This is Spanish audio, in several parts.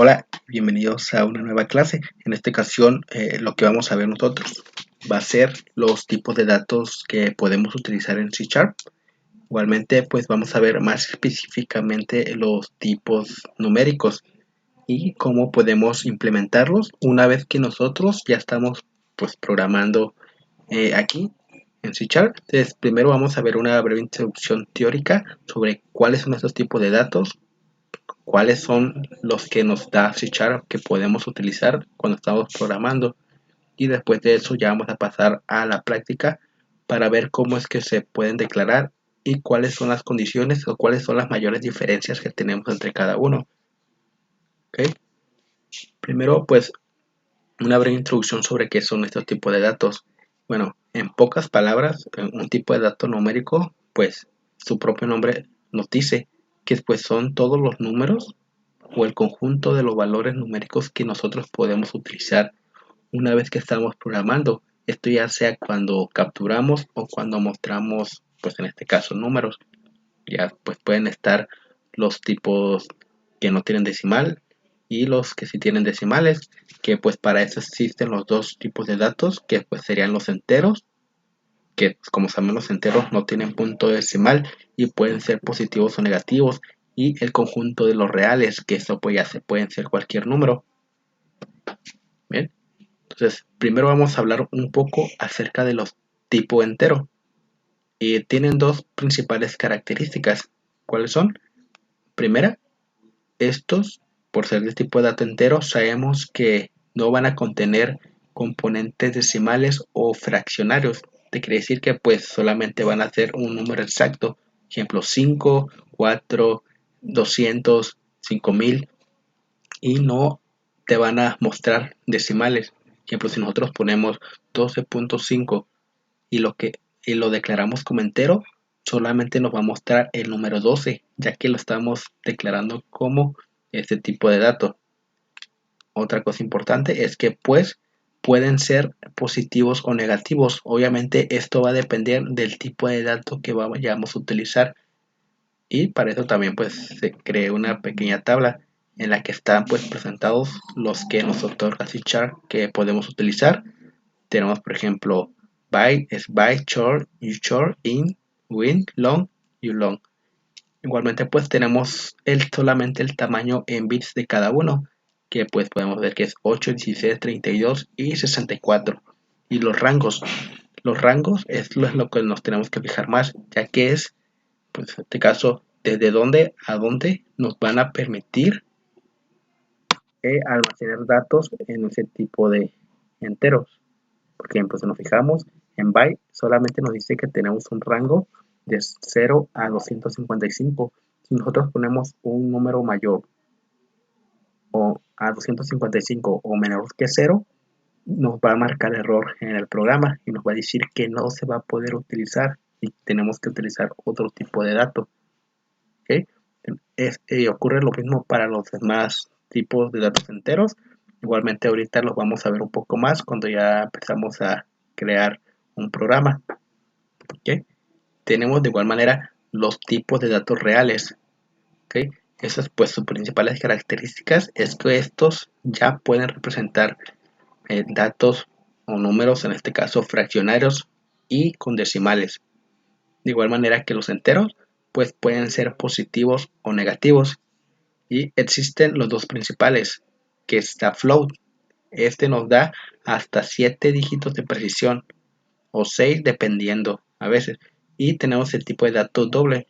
Hola, bienvenidos a una nueva clase. En esta ocasión lo que vamos a ver nosotros va a ser los tipos de datos que podemos utilizar en C#. Igualmente, pues vamos a ver más específicamente los tipos numéricos y cómo podemos implementarlos una vez que nosotros ya estamos pues programando aquí en C#. Entonces, primero vamos a ver una breve introducción teórica sobre cuáles son estos tipos de datos, cuáles son los que nos da C# que podemos utilizar cuando estamos programando, y después de eso ya vamos a pasar a la práctica para ver cómo es que se pueden declarar y cuáles son las condiciones o cuáles son las mayores diferencias que tenemos entre cada uno. ¿Okay? Primero, pues una breve introducción sobre qué son estos tipos de datos. Bueno, en pocas palabras, un tipo de dato numérico, pues su propio nombre nos dice que pues son todos los números o el conjunto de los valores numéricos que nosotros podemos utilizar una vez que estamos programando. Esto ya sea cuando capturamos o cuando mostramos, pues en este caso, números. Ya pues pueden estar los tipos que no tienen decimal y los que sí tienen decimales, que pues para eso existen los dos tipos de datos, que pues serían los enteros, que como sabemos los enteros no tienen punto decimal y pueden ser positivos o negativos, y el conjunto de los reales, que eso pues ya se pueden ser cualquier número. Bien, entonces primero vamos a hablar un poco acerca de los tipos entero, y tienen dos principales características. ¿Cuáles son? Primera, estos, por ser de tipo de dato entero, sabemos que no van a contener componentes decimales o fraccionarios. Te quiere decir que pues solamente van a ser un número exacto. Ejemplo, 5, 4, 200, 5000, y no te van a mostrar decimales. Ejemplo, si nosotros ponemos 12.5 y lo declaramos como entero, solamente nos va a mostrar el número 12, ya que lo estamos declarando como este tipo de dato. Otra cosa importante es que pues pueden ser positivos o negativos. Obviamente esto va a depender del tipo de dato que vayamos a utilizar, y para eso también pues se creó una pequeña tabla en la que están pues presentados los que nos otorga C# que podemos utilizar. Tenemos, por ejemplo, byte es byte, short, ushort, int, win, long, ulong. Igualmente pues tenemos solamente el tamaño en bits de cada uno, que pues podemos ver que es 8, 16, 32 y 64. Y los rangos es lo que nos tenemos que fijar más, ya que es, pues en este caso, desde dónde a dónde nos van a permitir almacenar datos en ese tipo de enteros. Por ejemplo, si nos fijamos en byte, solamente nos dice que tenemos un rango de 0 a 255. Si nosotros ponemos un número mayor o a 255 o menor que 0, nos va a marcar error en el programa y nos va a decir que no se va a poder utilizar y tenemos que utilizar otro tipo de dato. ¿Okay? Ocurre lo mismo para los demás tipos de datos enteros. Igualmente ahorita los vamos a ver un poco más cuando ya empezamos a crear un programa. ¿Okay? Tenemos de igual manera los tipos de datos reales. ¿Okay? Esas pues sus principales características es que estos ya pueden representar datos o números, en este caso fraccionarios y con decimales. De igual manera que los enteros pues pueden ser positivos o negativos. Y existen los dos principales, que está float. Este nos da hasta 7 dígitos de precisión, o 6 dependiendo a veces. Y tenemos el tipo de dato doble,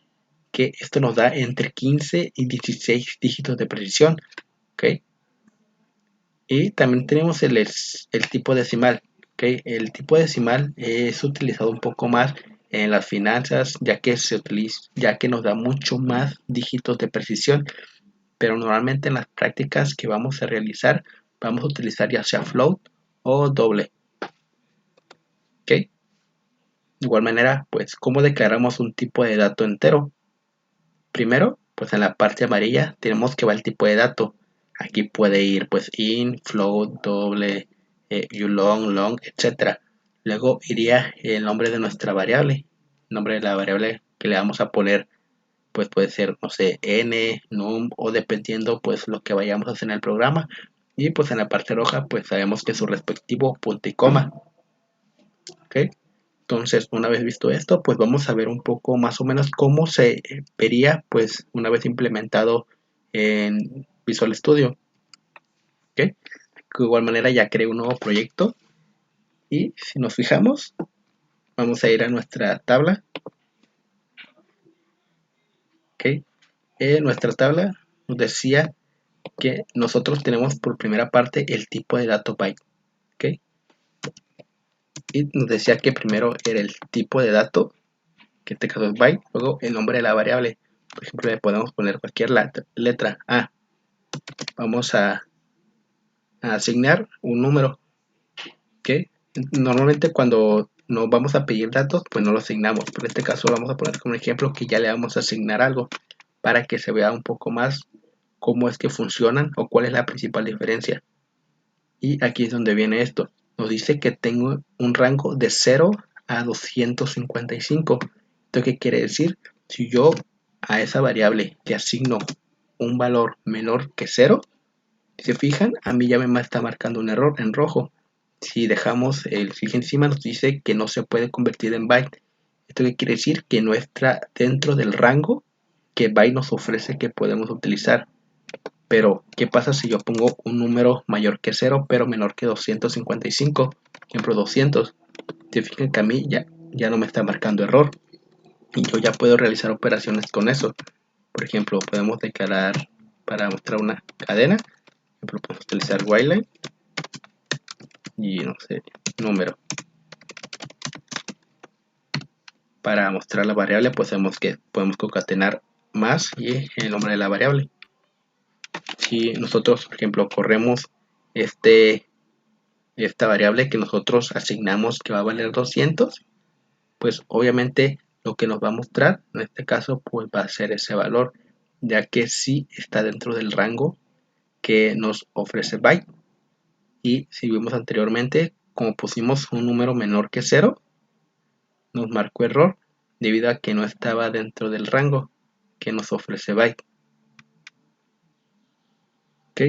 que esto nos da entre 15 y 16 dígitos de precisión. ¿Okay? Y también tenemos el tipo decimal. ¿Okay? El tipo decimal es utilizado un poco más en las finanzas, ya que nos da mucho más dígitos de precisión, pero normalmente en las prácticas que vamos a realizar vamos a utilizar ya sea float o doble. ¿Okay? De igual manera, pues, ¿cómo declaramos un tipo de dato entero? Primero, pues en la parte amarilla tenemos que va el tipo de dato. Aquí puede ir pues int, float, doble, ulong, long, etc. Luego iría el nombre de nuestra variable, nombre de la variable que le vamos a poner pues puede ser, no sé, n, num, o dependiendo pues lo que vayamos a hacer en el programa. Y pues en la parte roja pues sabemos que su respectivo punto y coma. ¿Ok? Entonces, una vez visto esto, pues vamos a ver un poco más o menos cómo se vería pues una vez implementado en Visual Studio. ¿Ok? De igual manera ya creé un nuevo proyecto y si nos fijamos, vamos a ir a nuestra tabla. ¿Ok? En nuestra tabla nos decía que nosotros tenemos por primera parte el tipo de dato byte. ¿Ok? Y nos decía que primero era el tipo de dato, que en este caso es byte, luego el nombre de la variable. Por ejemplo, le podemos poner cualquier letra A. Vamos a asignar un número. ¿Ok? Normalmente cuando nos vamos a pedir datos, pues no lo asignamos. Pero en este caso vamos a poner como ejemplo que ya le vamos a asignar algo para que se vea un poco más cómo es que funcionan o cuál es la principal diferencia. Y aquí es donde viene esto. Nos dice que tengo un rango de 0 a 255. ¿Esto qué quiere decir? Si yo a esa variable le asigno un valor menor que 0, si se fijan, a mí ya me está marcando un error en rojo. Si dejamos el clic encima nos dice que no se puede convertir en byte. ¿Esto qué quiere decir? Que no está dentro del rango que byte nos ofrece que podemos utilizar. Pero, ¿qué pasa si yo pongo un número mayor que 0 pero menor que 255? Por ejemplo, 200. Se fijan que a mí ya no me está marcando error. Y yo ya puedo realizar operaciones con eso. Por ejemplo, podemos declarar para mostrar una cadena. Por ejemplo, podemos utilizar while y no sé, número. Para mostrar la variable, pues sabemos que podemos concatenar más y el nombre de la variable. Si nosotros, por ejemplo, corremos esta variable que nosotros asignamos que va a valer 200, pues obviamente lo que nos va a mostrar en este caso pues va a ser ese valor, ya que sí está dentro del rango que nos ofrece byte. Y si vimos anteriormente, como pusimos un número menor que 0, nos marcó error debido a que no estaba dentro del rango que nos ofrece byte. Ok,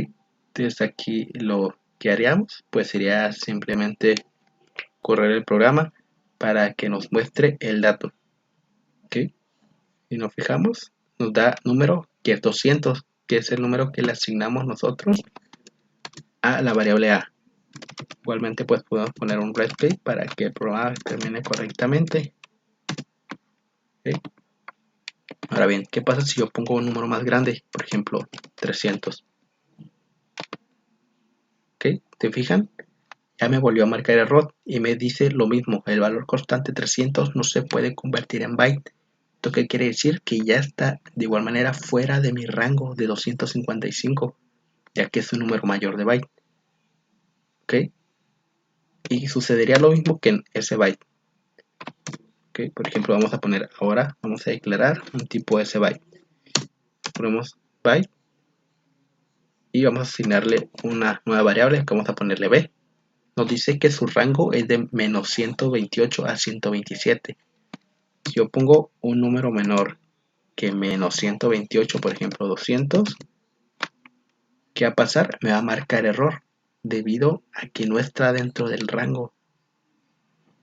entonces aquí lo que haríamos pues sería simplemente correr el programa para que nos muestre el dato. Ok, si nos fijamos, nos da número que es 200, que es el número que le asignamos nosotros a la variable A. Igualmente pues podemos poner un breastplate para que el programa termine correctamente. ¿Okay? Ahora bien, ¿qué pasa si yo pongo un número más grande? Por ejemplo, 300. ¿Ok? ¿Te fijan? Ya me volvió a marcar error y me dice lo mismo. El valor constante 300 no se puede convertir en byte. ¿Esto qué quiere decir? Que ya está de igual manera fuera de mi rango de 255, ya que es un número mayor de byte. ¿Ok? Y sucedería lo mismo que en ese byte. ¿Ok? Por ejemplo, vamos a poner ahora, vamos a declarar un tipo SByte. Ponemos byte y vamos a asignarle una nueva variable que vamos a ponerle b. Nos dice que su rango es de menos 128 a 127. Si yo pongo un número menor que menos 128, por ejemplo 200, ¿qué va a pasar? Me va a marcar error debido a que no está dentro del rango.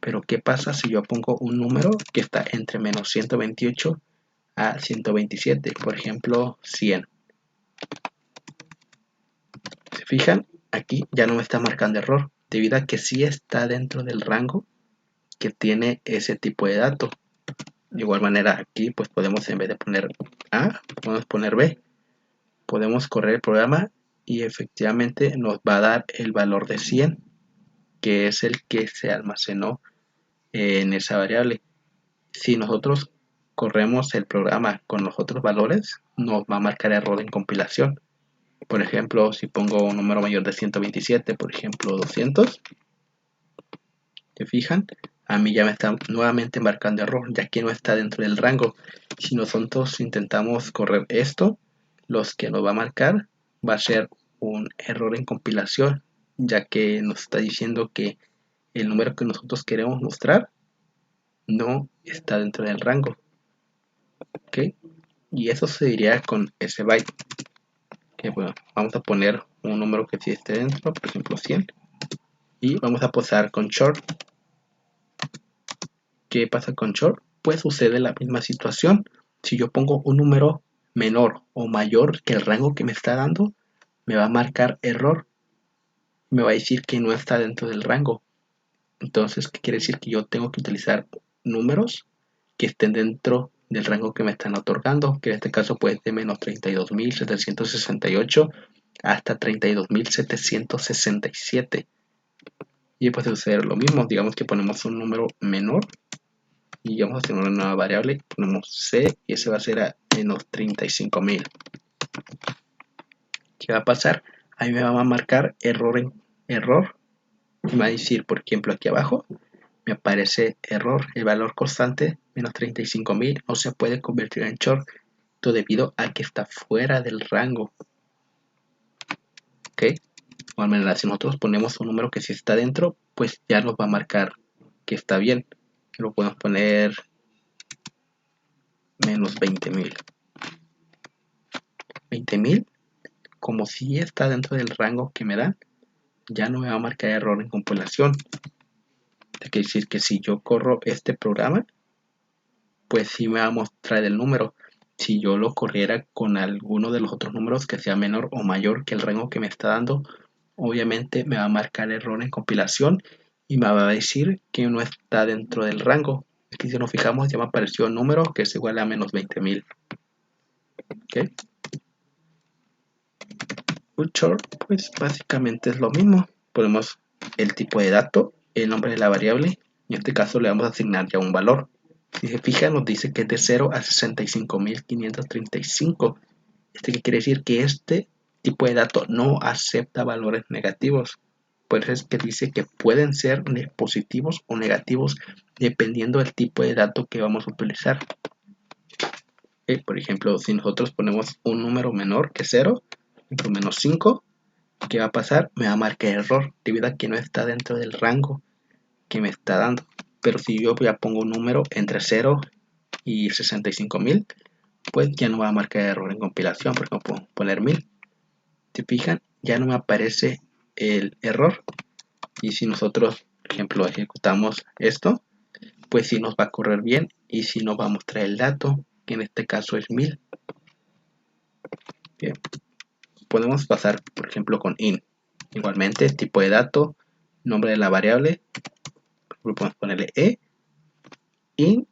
Pero ¿qué pasa si yo pongo un número que está entre menos 128 a 127? Por ejemplo, 100. ¿Se fijan? Aquí ya no me está marcando error, debido a que sí está dentro del rango que tiene ese tipo de dato. De igual manera aquí pues podemos, en vez de poner A, podemos poner B. Podemos correr el programa y efectivamente nos va a dar el valor de 100, que es el que se almacenó en esa variable. Si nosotros corremos el programa con los otros valores, nos va a marcar error en compilación. Por ejemplo, si pongo un número mayor de 127, por ejemplo 200, ¿se fijan? A mí ya me está nuevamente marcando error, ya que no está dentro del rango. Si nosotros intentamos correr esto, los que nos va a marcar va a ser un error en compilación, ya que nos está diciendo que el número que nosotros queremos mostrar no está dentro del rango. ¿Ok? Y eso se diría con ese byte. Que bueno, vamos a poner un número que sí esté dentro, por ejemplo 100. Y vamos a posar con short. ¿Qué pasa con short? Pues sucede la misma situación. Si yo pongo un número menor o mayor que el rango que me está dando, me va a marcar error. Me va a decir que no está dentro del rango. Entonces, ¿qué quiere decir? Que yo tengo que utilizar números que estén dentro del rango que me están otorgando, que en este caso puede de menos 32.768 hasta 32.767. Y puede suceder lo mismo, digamos que ponemos un número menor y vamos a hacer una nueva variable, ponemos c y ese va a ser a menos 35.000. ¿Qué va a pasar? Ahí me va a marcar error en error y me va a decir, por ejemplo, aquí abajo me aparece error, el valor constante menos 35.000 no se puede convertir en short debido a que está fuera del rango. ¿Ok? De igual manera, si nosotros ponemos un número que sí está dentro, pues ya nos va a marcar que está bien. Lo podemos poner menos 20.000. 20.000, como si está dentro del rango que me da, ya no me va a marcar error en compilación. Quiere decir que si yo corro este programa, pues sí me va a mostrar el número. Si yo lo corriera con alguno de los otros números que sea menor o mayor que el rango que me está dando, obviamente me va a marcar error en compilación y me va a decir que no está dentro del rango. Aquí si nos fijamos ya me apareció un número que es igual a menos 20.000. ¿Okay? Short, pues básicamente es lo mismo. Ponemos el tipo de dato, el nombre de la variable, y en este caso le vamos a asignar ya un valor. Si se fijan nos dice que es de 0 a 65.535. ¿Qué quiere decir? Que este tipo de dato no acepta valores negativos. Por eso es que dice que pueden ser positivos o negativos dependiendo del tipo de dato que vamos a utilizar. Por ejemplo, si nosotros ponemos un número menor que 0, por menos 5, ¿qué va a pasar? Me va a marcar error debido a que no está dentro del rango que me está dando. Pero si yo ya pongo un número entre 0 y 65.000, pues ya no va a marcar error en compilación, porque no puedo poner 1000. ¿Se fijan? Ya no me aparece el error. Y si nosotros, por ejemplo, ejecutamos esto, pues sí nos va a correr bien y sí nos va a mostrar el dato, que en este caso es 1000. Bien. Podemos pasar, por ejemplo, con in. Igualmente, tipo de dato, nombre de la variable, podemos ponerle e. In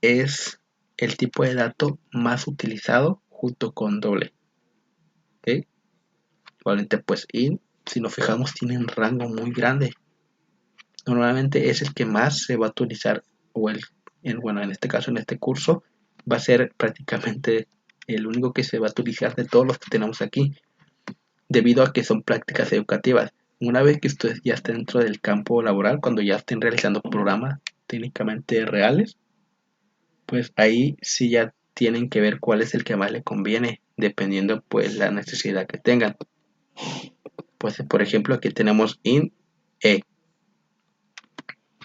es el tipo de dato más utilizado junto con doble. ¿Okay? Igualmente, pues in, si nos fijamos, tiene un rango muy grande. Normalmente es el que más se va a utilizar, o bueno, en este caso, en este curso, va a ser prácticamente el único que se va a utilizar de todos los que tenemos aquí, debido a que son prácticas educativas. Una vez que ustedes ya estén dentro del campo laboral, cuando ya estén realizando programas técnicamente reales, pues ahí sí ya tienen que ver cuál es el que más les conviene, dependiendo pues la necesidad que tengan. Pues por ejemplo aquí tenemos int e.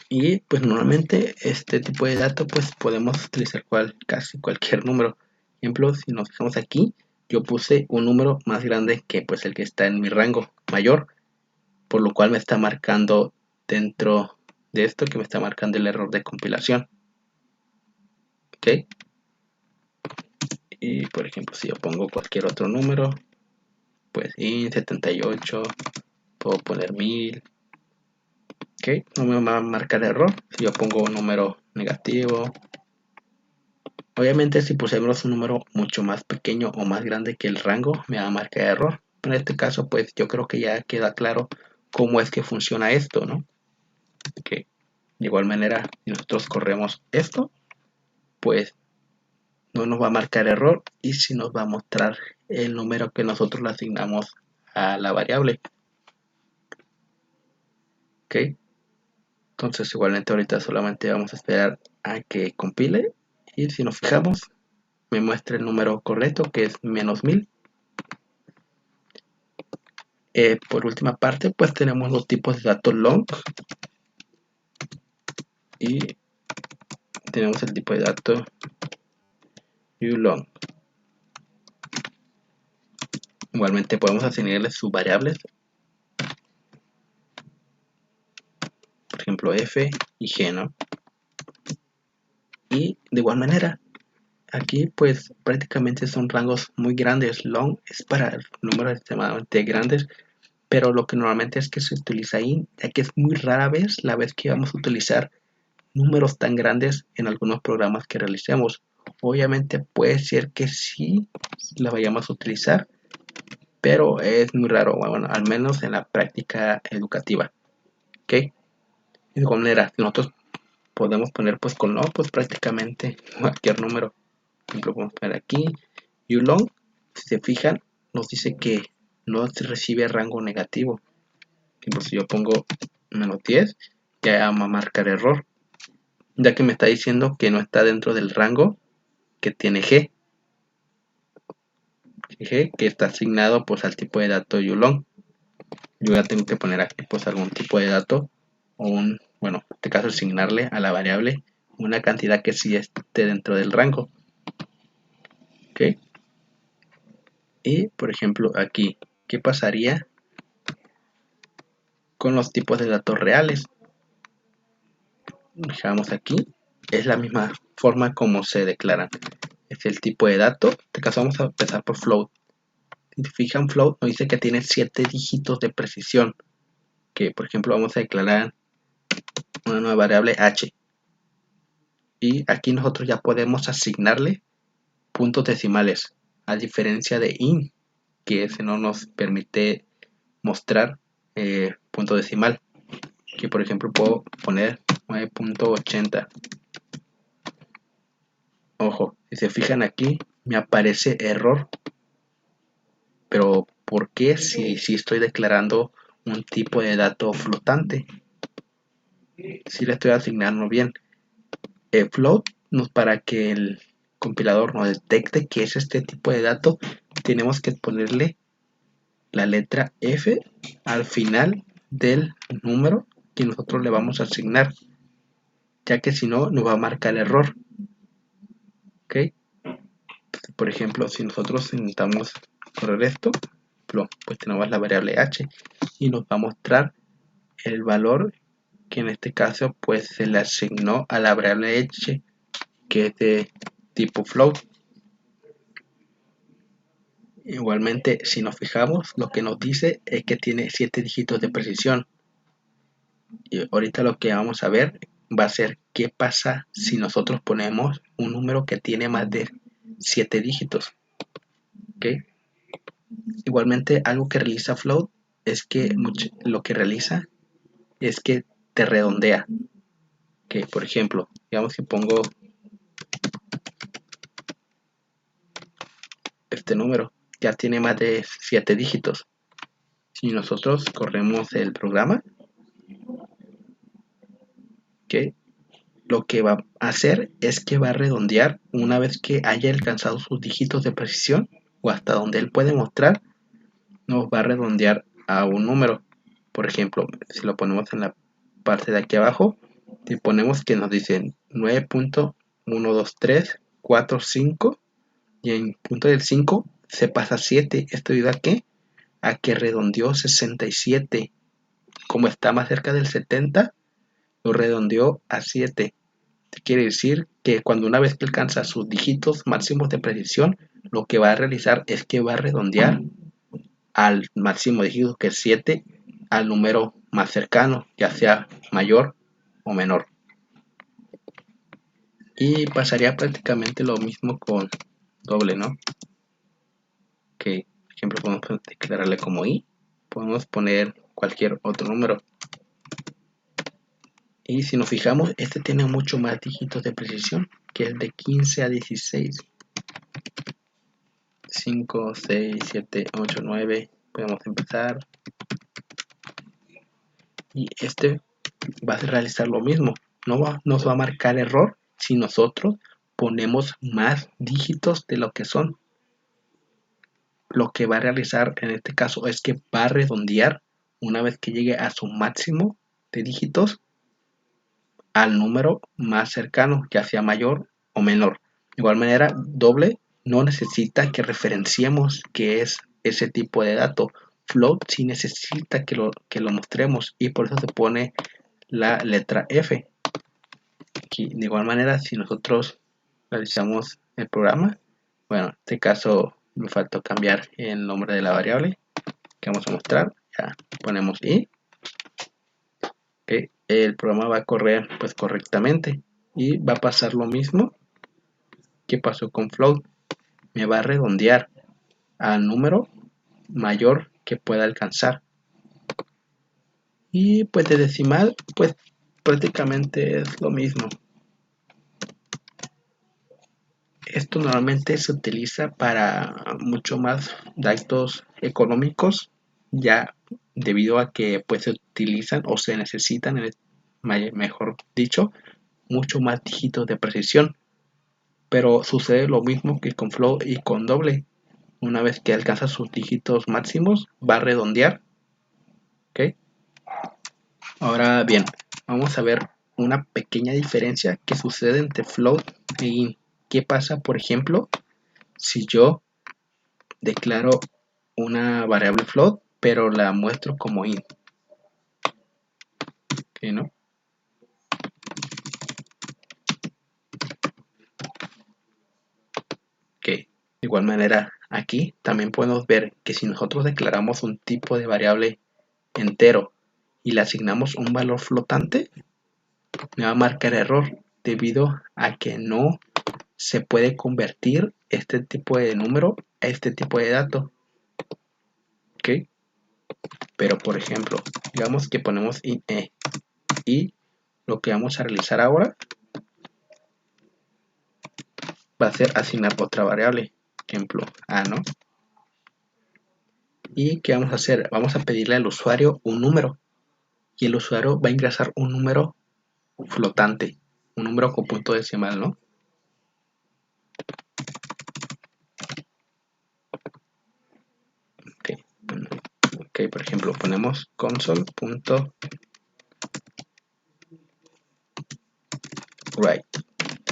Y pues normalmente este tipo de datos pues podemos utilizar casi cualquier número. Por ejemplo, si nos fijamos aquí, yo puse un número más grande que pues el que está en mi rango mayor, por lo cual me está marcando dentro de esto que me está marcando el error de compilación. ¿Ok? Y por ejemplo, si yo pongo cualquier otro número, pues int 78, puedo poner 1000. ¿Ok? No me va a marcar error si yo pongo un número negativo. Obviamente si pusiéramos un número mucho más pequeño o más grande que el rango, me va a marcar error. En este caso, pues yo creo que ya queda claro cómo es que funciona esto, ¿no? Que de igual manera, si nosotros corremos esto, pues no nos va a marcar error y sí nos va a mostrar el número que nosotros le asignamos a la variable. ¿Ok? Entonces igualmente ahorita solamente vamos a esperar a que compile y si nos fijamos me muestra el número correcto que es menos 1000. Por última parte pues tenemos los tipos de datos long y tenemos el tipo de dato ulong. Igualmente podemos asignarle sus variables, por ejemplo f y g, ¿no? Y de igual manera, aquí pues prácticamente son rangos muy grandes. Long es para números extremadamente grandes, pero lo que normalmente es que se utiliza int, ya que es muy rara vez la vez que vamos a utilizar números tan grandes en algunos programas que realicemos. Obviamente puede ser que sí la vayamos a utilizar, pero es muy raro, bueno, al menos en la práctica educativa. ¿Ok? De igual manera, nosotros podemos poner pues con no, pues prácticamente cualquier número. Por ejemplo, podemos poner aquí ulong. Si se fijan, nos dice que no se recibe rango negativo. Por ejemplo, si yo pongo -10, ya va a marcar error, ya que me está diciendo que no está dentro del rango que tiene G, que está asignado pues al tipo de dato ulong. Yo ya tengo que poner aquí pues algún tipo de dato o bueno, en este caso asignarle a la variable una cantidad que sí esté dentro del rango. ¿Ok? Y por ejemplo aquí, ¿qué pasaría con los tipos de datos reales? Dejamos aquí, es la misma forma como se declaran. Es el tipo de dato. En este caso vamos a empezar por float. Si se fijan, float nos dice que tiene 7 dígitos de precisión. Que por ejemplo vamos a declarar una nueva variable h. Y aquí nosotros ya podemos asignarle puntos decimales, a diferencia de int, que ese no nos permite mostrar punto decimal. Que por ejemplo puedo poner 9.80. Ojo, si se fijan aquí me aparece error, pero ¿por qué si estoy declarando un tipo de dato flotante? Si le estoy asignando bien. Float, para que el compilador nos detecte que es este tipo de dato, tenemos que ponerle la letra F al final del número que nosotros le vamos a asignar, ya que si no nos va a marcar error. ¿Ok? Por ejemplo, si nosotros intentamos correr esto, pues tenemos la variable h y nos va a mostrar el valor que en este caso pues se le asignó a la variable h, que es de tipo float. Igualmente, si nos fijamos, lo que nos dice es que tiene 7 dígitos de precisión. Y ahorita lo que vamos a ver va a ser qué pasa si nosotros ponemos un número que tiene más de 7 dígitos. ¿Okay? Igualmente, algo que realiza float es que lo que realiza es que te redondea. Que por ejemplo, digamos que pongo este número, ya tiene más de 7 dígitos. Si nosotros corremos el programa, ¿okay? Lo que va a hacer es que va a redondear una vez que haya alcanzado sus dígitos de precisión o hasta donde él puede mostrar, nos va a redondear a un número. Por ejemplo, si lo ponemos en la parte de aquí abajo, si ponemos que nos dicen 9.12345 y en punto del 5 se pasa a 7. ¿Esto ayuda a qué? A que redondeó 67. Como está más cerca del 70, lo redondeó a 7. Quiere decir que cuando una vez que alcanza sus dígitos máximos de precisión, lo que va a realizar es que va a redondear al máximo dígito, que es 7, al número más cercano, ya sea mayor o menor. Y pasaría prácticamente lo mismo con doble, ¿no? Que, por ejemplo, podemos declararle como i, podemos poner cualquier otro número. Y si nos fijamos, este tiene mucho más dígitos de precisión, que es de 15 a 16. 5, 6, 7, 8, 9. Podemos empezar. Y este va a realizar lo mismo. Nos va a marcar error si nosotros ponemos más dígitos de lo que son. Lo que va a realizar en este caso es que va a redondear una vez que llegue a su máximo de dígitos al número más cercano, ya sea mayor o menor. De igual manera, doble no necesita que referenciemos que es ese tipo de dato. Float sí necesita que lo mostremos y por eso se pone la letra F. Aquí, de igual manera, si nosotros realizamos el programa, bueno, en este caso me faltó cambiar el nombre de la variable que vamos a mostrar. Ya ponemos i. Okay. El programa va a correr pues correctamente y va a pasar lo mismo que pasó con float. Me va a redondear al número mayor que pueda alcanzar. Y pues de decimal, pues prácticamente es lo mismo. Esto normalmente se utiliza para mucho más datos económicos, ya debido a que pues se utilizan o se necesitan, mejor dicho, mucho más dígitos de precisión. Pero sucede lo mismo que con float y con doble. Una vez que alcanza sus dígitos máximos, va a redondear. ¿Ok? Ahora bien, vamos a ver una pequeña diferencia que sucede entre float e int. ¿Qué pasa, por ejemplo, si yo declaro una variable float, pero la muestro como int? ¿Ok, no? Ok. De igual manera, aquí también podemos ver que si nosotros declaramos un tipo de variable entero y le asignamos un valor flotante, me va a marcar error debido a que no se puede convertir este tipo de número a este tipo de dato. ¿Ok? Pero por ejemplo, digamos que ponemos IE y lo que vamos a realizar ahora va a ser asignar otra variable, ejemplo A, ¿no? ¿Y qué vamos a hacer? Vamos a pedirle al usuario un número y el usuario va a ingresar un número flotante, un número con punto decimal, ¿no? Ok, okay, por ejemplo, ponemos console.write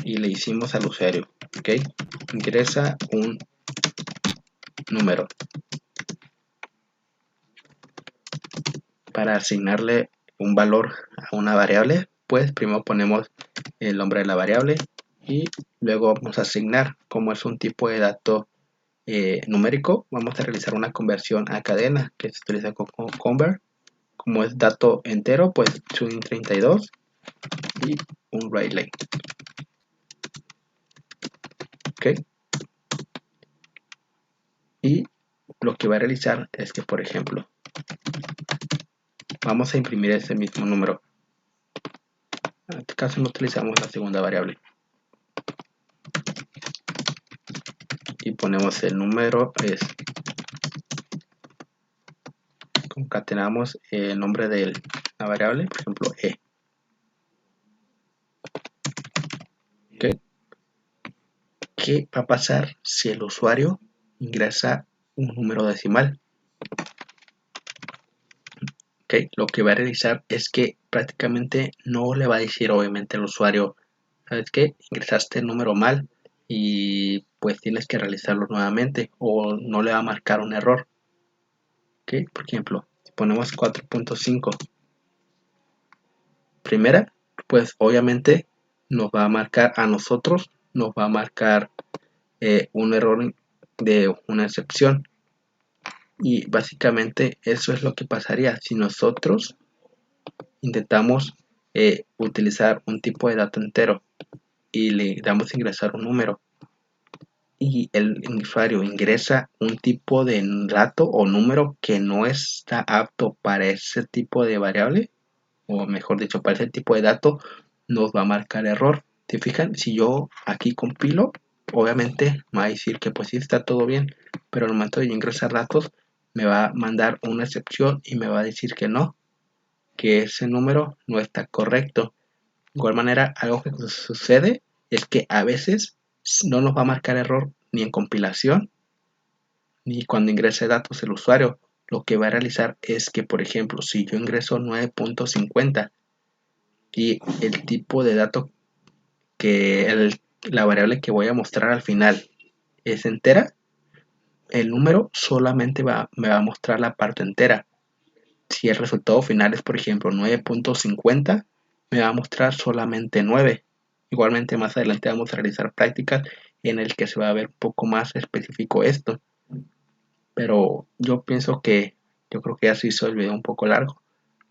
y le hicimos al usuario, ok, ingresa un número. Para asignarle un valor a una variable, pues primero ponemos el nombre de la variable y luego vamos a asignar, como es un tipo de dato numérico, vamos a realizar una conversión a cadena que se utiliza con convert. Como es dato entero, pues string32 y un write length. ¿Ok? Y lo que va a realizar es que, por ejemplo, vamos a imprimir ese mismo número. En este caso no utilizamos la segunda variable. Y ponemos el número, concatenamos el nombre de la variable, por ejemplo, E. ¿Okay? ¿Qué va a pasar si el usuario ingresa un número decimal? ¿Okay? Lo que va a realizar es que prácticamente no le va a decir obviamente al usuario, ¿sabes qué? Ingresaste el número mal y pues tienes que realizarlo nuevamente o no le va a marcar un error. ¿Okay? Por ejemplo, si ponemos 4.5 primera, pues obviamente nos va a marcar a nosotros, nos va a marcar un error de una excepción. Y básicamente eso es lo que pasaría si nosotros intentamos utilizar un tipo de dato entero y le damos a ingresar un número y el usuario ingresa un tipo de dato o número que no está apto para ese tipo de variable, o mejor dicho, para ese tipo de dato, nos va a marcar error. ¿Te fijan? Si yo aquí compilo, obviamente me va a decir que pues sí está todo bien, pero al momento de ingresar datos me va a mandar una excepción y me va a decir que no, que ese número no está correcto. De igual manera, algo que sucede es que a veces no nos va a marcar error ni en compilación ni cuando ingrese datos el usuario. Lo que va a realizar es que, por ejemplo, si yo ingreso 9.50 y el tipo de dato que la variable que voy a mostrar al final es entera, el número solamente me va a mostrar la parte entera. Si el resultado final es, por ejemplo, 9.50, me va a mostrar solamente 9. Igualmente más adelante vamos a realizar prácticas en el que se va a ver un poco más específico esto. Pero yo creo que así hizo el video un poco largo.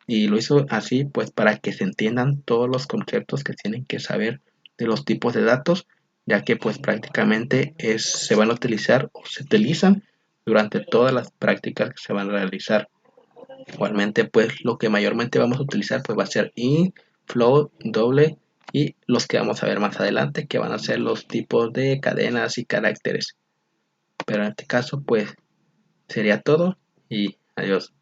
Y lo hizo así pues para que se entiendan todos los conceptos que tienen que saber de los tipos de datos, ya que pues prácticamente se van a utilizar o se utilizan durante todas las prácticas que se van a realizar. Igualmente, pues lo que mayormente vamos a utilizar pues va a ser int, float, doble y los que vamos a ver más adelante que van a ser los tipos de cadenas y caracteres. Pero en este caso pues sería todo y adiós.